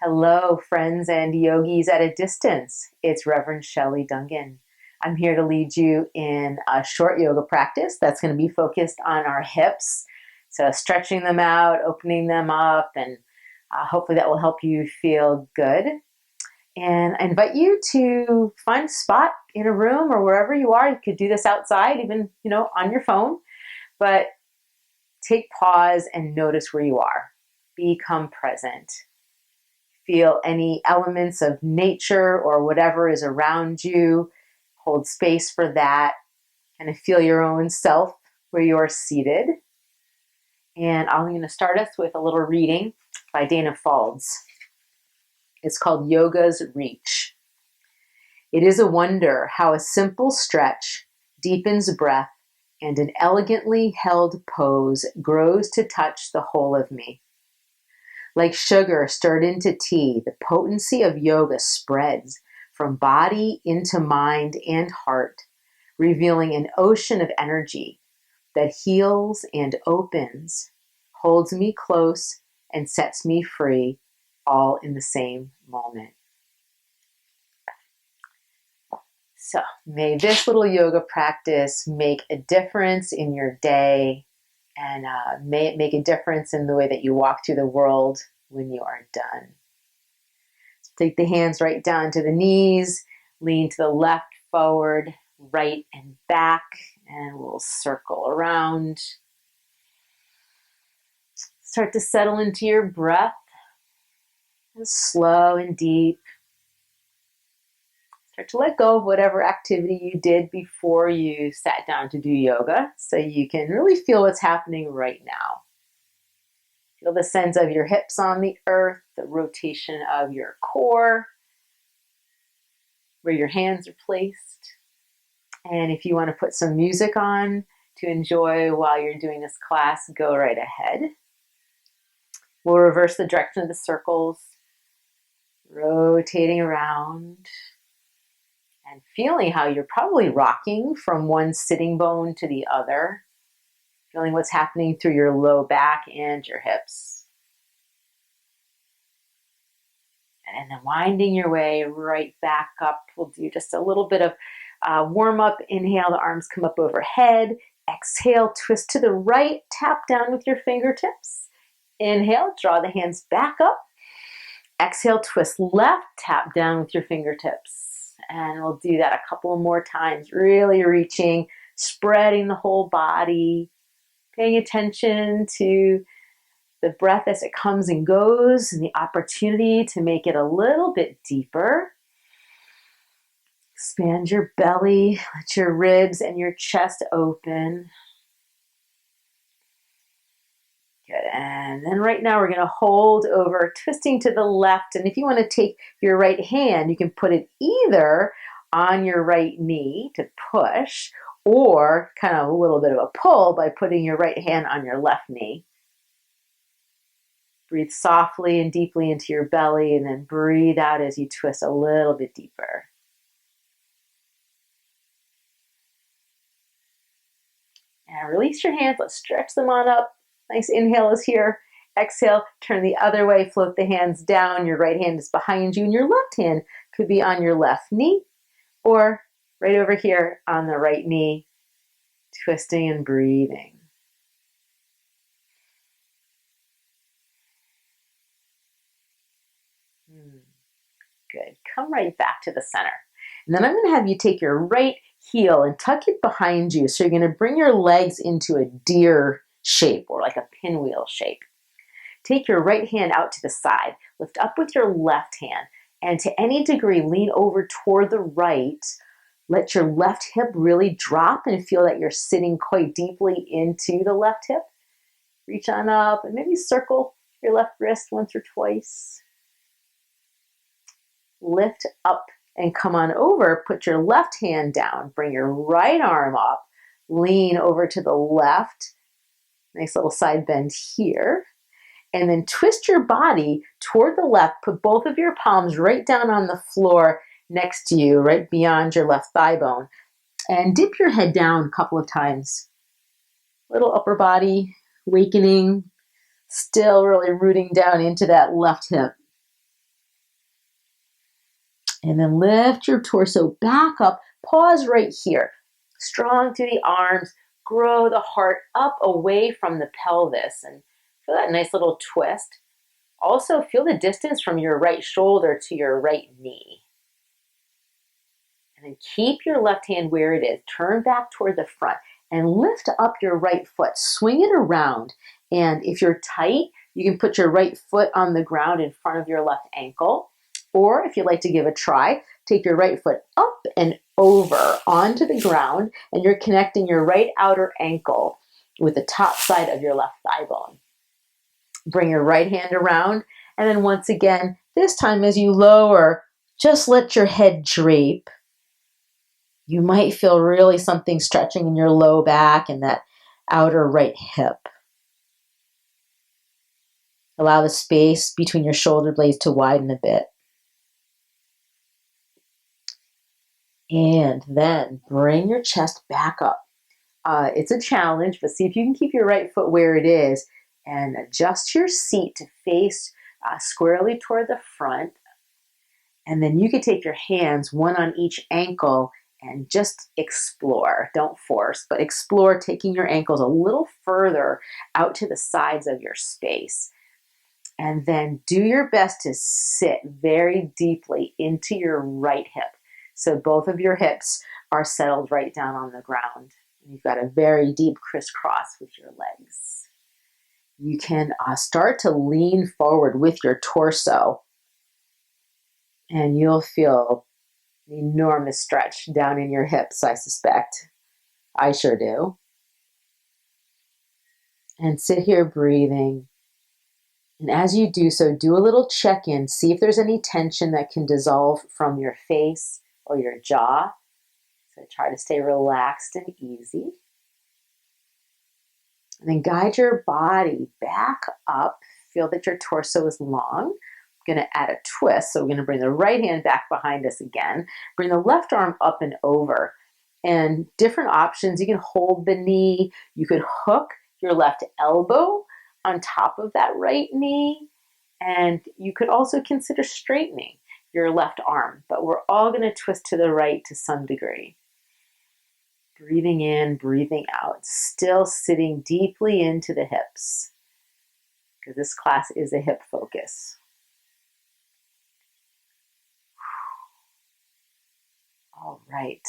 Hello, friends and yogis at a distance. It's Reverend Shelley Dungan. I'm here to lead you in a short yoga practice that's going to be focused on our hips. So, stretching them out, opening them up, and hopefully that will help you feel good. And I invite you to find a spot in a room or wherever you are. You could do this outside, even, on your phone, but take pause and notice where you are. Become present. Feel any elements of nature or whatever is around you. Hold space for that. Kind of feel your own self where you are seated. And I'm going to start us with a little reading by Dana Falds. It's called Yoga's Reach. It is a wonder how a simple stretch deepens breath and an elegantly held pose grows to touch the whole of me. Like sugar stirred into tea, the potency of yoga spreads from body into mind and heart, revealing an ocean of energy that heals and opens, holds me close, and sets me free, all in the same moment. So, may this little yoga practice make a difference in your day, and may it make a difference in the way that you walk through the world when you are done. So take the hands right down to the knees, lean to the left, forward, right, and back, and we'll circle around. Start to settle into your breath, slow and deep. Start to let go of whatever activity you did before you sat down to do yoga, so you can really feel what's happening right now. Feel the sense of your hips on the earth, the rotation of your core, where your hands are placed. And if you want to put some music on to enjoy while you're doing this class, go right ahead. We'll reverse the direction of the circles, rotating around and feeling how you're probably rocking from one sitting bone to the other. Feeling what's happening through your low back and your hips. And then winding your way right back up. We'll do just a little bit of warm up. Inhale, the arms come up overhead. Exhale, twist to the right. Tap down with your fingertips. Inhale, draw the hands back up. Exhale, twist left. Tap down with your fingertips. And we'll do that a couple more times. Really reaching, spreading the whole body. Paying attention to the breath as it comes and goes, and the opportunity to make it a little bit deeper. Expand your belly, let your ribs and your chest open. Good, and then right now we're going to hold over, twisting to the left, and if you want to take your right hand, you can put it either on your right knee to push, or kind of a little bit of a pull by putting your right hand on your left knee. Breathe softly and deeply into your belly, and then breathe out as you twist a little bit deeper. And release your hands. Let's stretch them on up. Nice inhale is here. Exhale, turn the other way. Float the hands down. Your right hand is behind you, and your left hand could be on your left knee or right over here on the right knee, twisting and breathing. Good. Come right back to the center. And then I'm going to have you take your right heel and tuck it behind you. So you're going to bring your legs into a deer shape or like a pinwheel shape. Take your right hand out to the side. Lift up with your left hand. And to any degree, lean over toward the right. Let your left hip really drop and feel that you're sitting quite deeply into the left hip. Reach on up and maybe circle your left wrist once or twice. Lift up and come on over. Put your left hand down. Bring your right arm up. Lean over to the left. Nice little side bend here. And then twist your body toward the left. Put both of your palms right down on the floor next to you, right beyond your left thigh bone. And dip your head down a couple of times. Little upper body awakening. Still really rooting down into that left hip. And then lift your torso back up. Pause right here. Strong through the arms. Grow the heart up away from the pelvis. And feel that nice little twist. Also, feel the distance from your right shoulder to your right knee. And then keep your left hand where it is. Turn back toward the front and lift up your right foot. Swing it around. And if you're tight, you can put your right foot on the ground in front of your left ankle. Or if you'd like to give a try, take your right foot up and over onto the ground, and you're connecting your right outer ankle with the top side of your left thigh bone. Bring your right hand around, and then once again, this time as you lower, just let your head drape. You might feel really something stretching in your low back and that outer right hip. Allow the space between your shoulder blades to widen a bit. And then bring your chest back up. It's a challenge, but see if you can keep your right foot where it is and adjust your seat to face squarely toward the front. And then you can take your hands, one on each ankle, and just explore. Don't force, but explore taking your ankles a little further out to the sides of your space. And then do your best to sit very deeply into your right hip. So both of your hips are settled right down on the ground. You've got a very deep crisscross with your legs. You can start to lean forward with your torso, and you'll feel an enormous stretch down in your hips, I suspect. I sure do. And sit here breathing. And as you do so, do a little check-in. See if there's any tension that can dissolve from your face or your jaw. So try to stay relaxed and easy. And then guide your body back up. Feel that your torso is long. I'm going to add a twist. So we're going to bring the right hand back behind us again. Bring the left arm up and over. And different options. You can hold the knee. You could hook your left elbow on top of that right knee. And you could also consider straightening your left arm. But we're all going to twist to the right to some degree. Breathing in, breathing out, still sitting deeply into the hips, because this class is a hip focus. All right,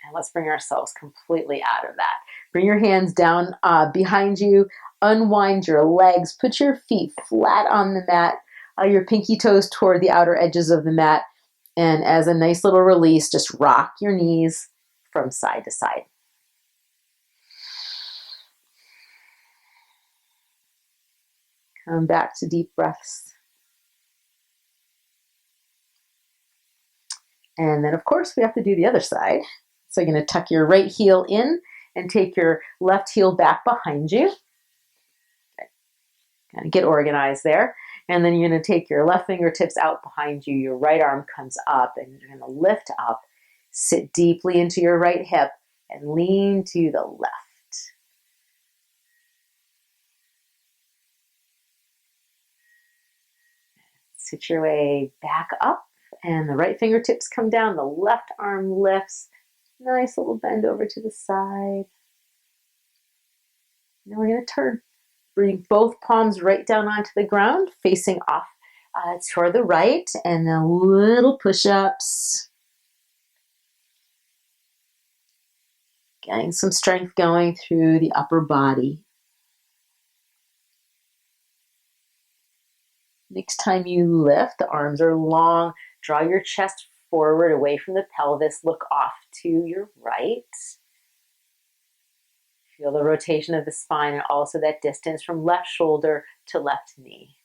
and let's bring ourselves completely out of that. Bring your hands down behind you, unwind your legs, put your feet flat on the mat, your pinky toes toward the outer edges of the mat, and as a nice little release, just rock your knees from side to side. Come back to deep breaths. And then, of course, we have to do the other side. So you're going to tuck your right heel in and take your left heel back behind you. Kind of get organized there. And then you're going to take your left fingertips out behind you. Your right arm comes up, and you're going to lift up. Sit deeply into your right hip and lean to the left. Sit your way back up, and the right fingertips come down. The left arm lifts. Nice little bend over to the side. Now we're going to turn. Bring both palms right down onto the ground, facing off toward the right, and then little push-ups. Getting some strength going through the upper body. Next time you lift, the arms are long. Draw your chest forward away from the pelvis. Look off to your right. Feel the rotation of the spine and also that distance from left shoulder to left knee.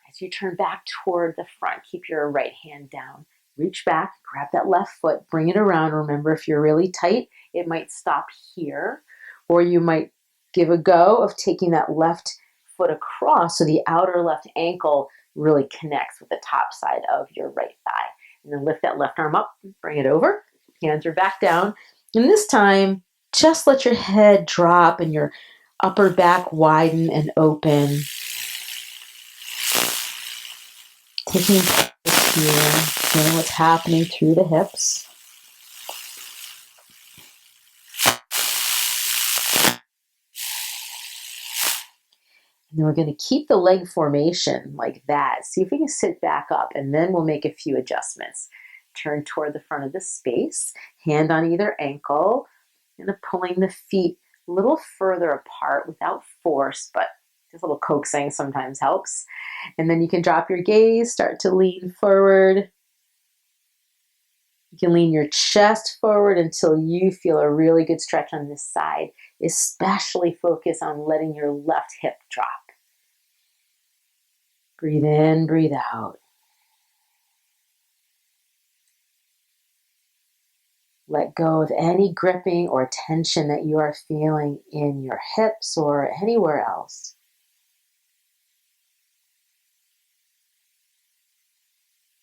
As you turn back toward the front, keep your right hand down. Reach back, grab that left foot, bring it around. Remember, if you're really tight, it might stop here, or you might give a go of taking that left foot across so the outer left ankle really connects with the top side of your right thigh. And then lift that left arm up, bring it over. Hands are back down. And this time, just let your head drop and your upper back widen and open. taking place here, feeling what's happening through the hips. And then we're going to keep the leg formation like that. See if we can sit back up, and then we'll make a few adjustments. Turn toward the front of the space, hand on either ankle, and pulling the feet a little further apart without force, but just a little coaxing sometimes helps. And then you can drop your gaze, start to lean forward. You can lean your chest forward until you feel a really good stretch on this side, especially focus on letting your left hip drop. Breathe in, breathe out. Let go of any gripping or tension that you are feeling in your hips or anywhere else.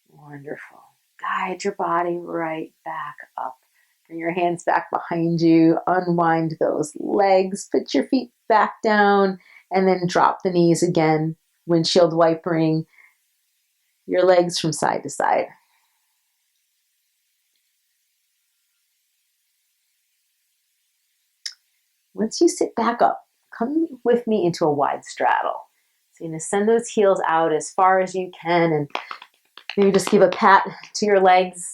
Wonderful. Guide your body right back up. Bring your hands back behind you. Unwind those legs. Put your feet back down and then drop the knees again. Windshield wipering your legs from side to side. Once you sit back up, come with me into a wide straddle. So you're going to send those heels out as far as you can, and maybe just give a pat to your legs.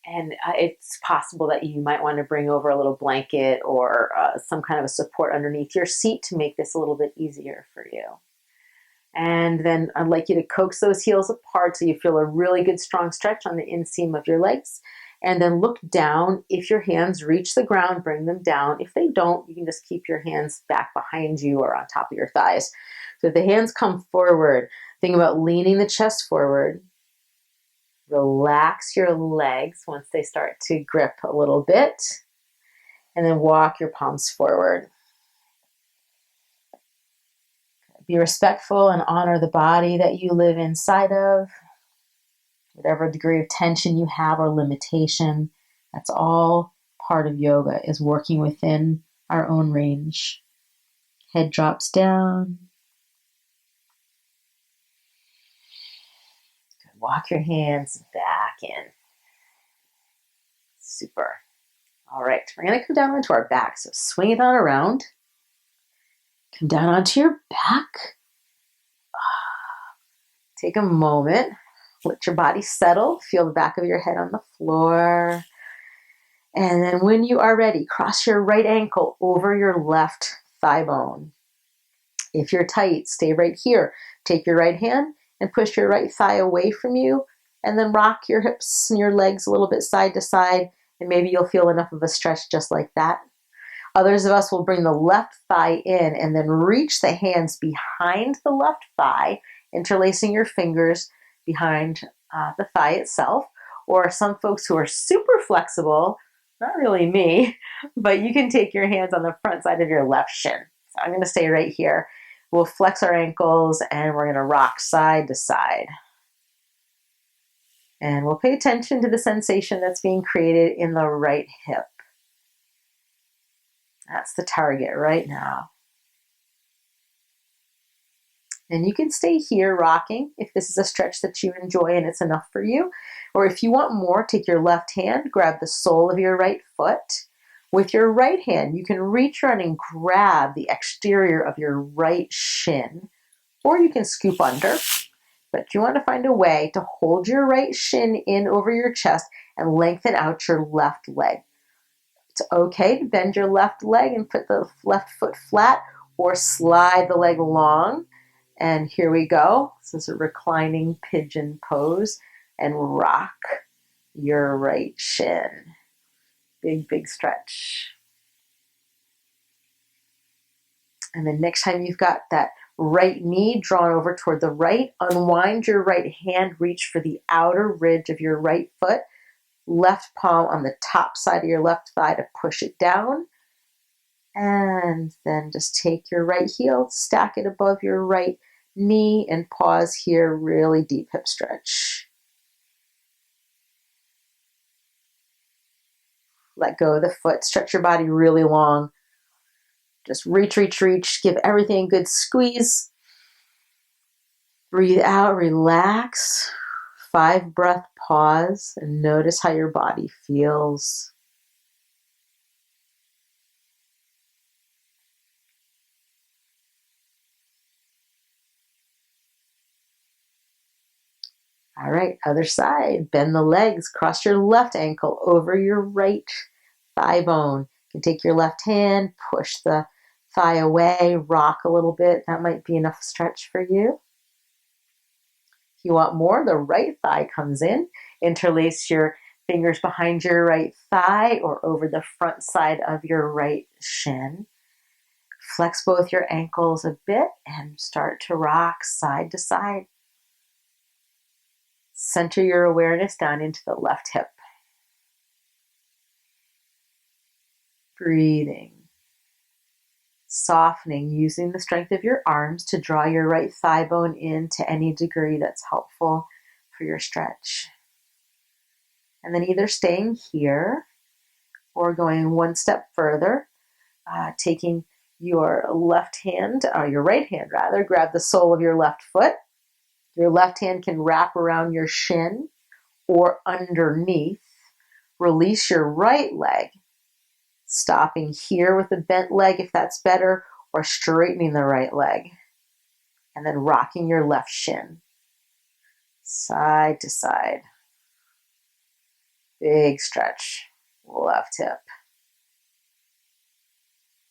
And it's possible that you might want to bring over a little blanket or some kind of a support underneath your seat to make this a little bit easier for you. And then I'd like you to coax those heels apart so you feel a really good strong stretch on the inseam of your legs. And then look down. If your hands reach the ground, bring them down. If they don't, you can just keep your hands back behind you or on top of your thighs. So if the hands come forward, think about leaning the chest forward. Relax your legs once they start to grip a little bit. And then walk your palms forward. Be respectful and honor the body that you live inside of. Whatever degree of tension you have or limitation, that's all part of yoga, is working within our own range. Head drops down. Walk your hands back in. Super. All right, we're going to come down onto our back. So swing it on around. Come down onto your back. Take a moment. Let your body settle. Feel the back of your head on the floor. And then when you are ready, cross your right ankle over your left thigh bone. If you're tight, stay right here. Take your right hand and push your right thigh away from you, and then rock your hips and your legs a little bit side to side, and maybe you'll feel enough of a stretch just like that. Others of us will bring the left thigh in and then reach the hands behind the left thigh, interlacing your fingers behind the thigh itself. Or some folks who are super flexible, not really me, but you can take your hands on the front side of your left shin. So I'm going to stay right here. We'll flex our ankles and we're going to rock side to side. And we'll pay attention to the sensation that's being created in the right hip. That's the target right now. And you can stay here rocking if this is a stretch that you enjoy and it's enough for you. Or if you want more, take your left hand, grab the sole of your right foot. With your right hand, you can reach around and grab the exterior of your right shin, or you can scoop under. But you want to find a way to hold your right shin in over your chest and lengthen out your left leg. It's okay to bend your left leg and put the left foot flat, or slide the leg long. And here we go. This is a reclining pigeon pose, and rock your right shin. Big, big stretch. And then next time you've got that right knee drawn over toward the right, unwind your right hand, reach for the outer ridge of your right foot, left palm on the top side of your left thigh to push it down. And then just take your right heel, stack it above your right knee, and pause here. Really deep hip stretch. Let go of the foot. Stretch your body really long. Just reach, reach, reach. Give everything a good squeeze. Breathe out, relax. 5 breath pause and notice how your body feels. All right, other side. Bend the legs, cross your left ankle over your right thigh bone. You can take your left hand, push the thigh away, rock a little bit. That might be enough stretch for you. If you want more, the right thigh comes in. Interlace your fingers behind your right thigh or over the front side of your right shin. Flex both your ankles a bit and start to rock side to side. Center your awareness down into the left hip. Breathing. Softening, using the strength of your arms to draw your right thigh bone in to any degree that's helpful for your stretch. And then either staying here or going one step further, taking your left hand, or your right hand rather, grab the sole of your left foot. Your left hand can wrap around your shin or underneath. Release your right leg, stopping here with the bent leg if that's better, or straightening the right leg. And then rocking your left shin. Side to side. Big stretch. Left hip.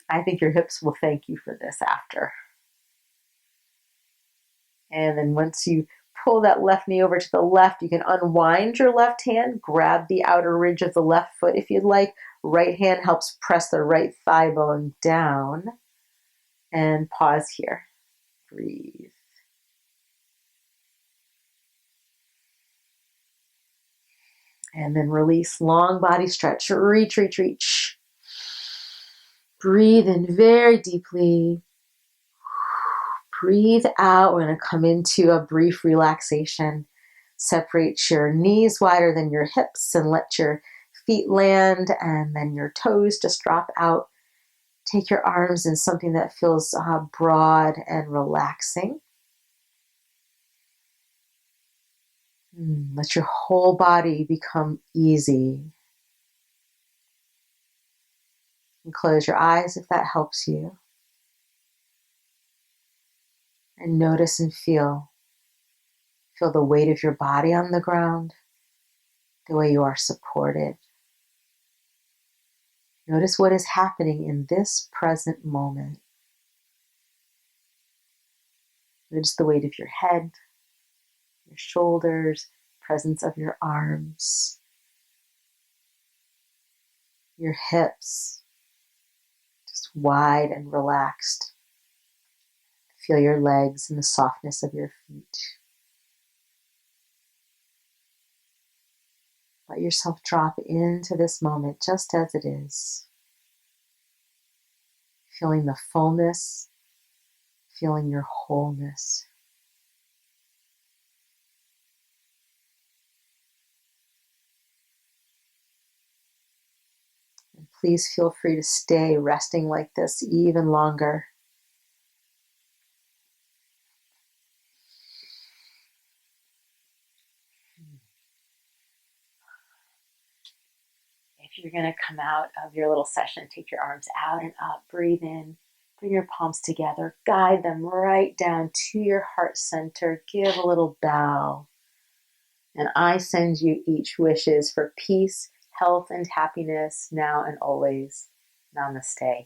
I think your hips will thank you for this after. And then once you pull that left knee over to the left, you can unwind your left hand, grab the outer ridge of the left foot if you'd like. Right hand helps press the right thigh bone down. And pause here. Breathe. And then release, long body stretch. Reach, reach, reach. Breathe in very deeply. Breathe out. We're going to come into a brief relaxation. Separate your knees wider than your hips and let your feet land, and then your toes just drop out. Take your arms in something that feels broad and relaxing. Let your whole body become easy. And close your eyes if that helps you. And notice and feel. Feel the weight of your body on the ground, the way you are supported. Notice what is happening in this present moment. Notice the weight of your head, your shoulders, presence of your arms, your hips, just wide and relaxed. Feel your legs and the softness of your feet. Let yourself drop into this moment just as it is. Feeling the fullness, feeling your wholeness. And please feel free to stay resting like this even longer. If you're going to come out of your little session, take your arms out and up, breathe in, bring your palms together, guide them right down to your heart center, give a little bow. And I send you each wishes for peace, health, and happiness now and always. Namaste.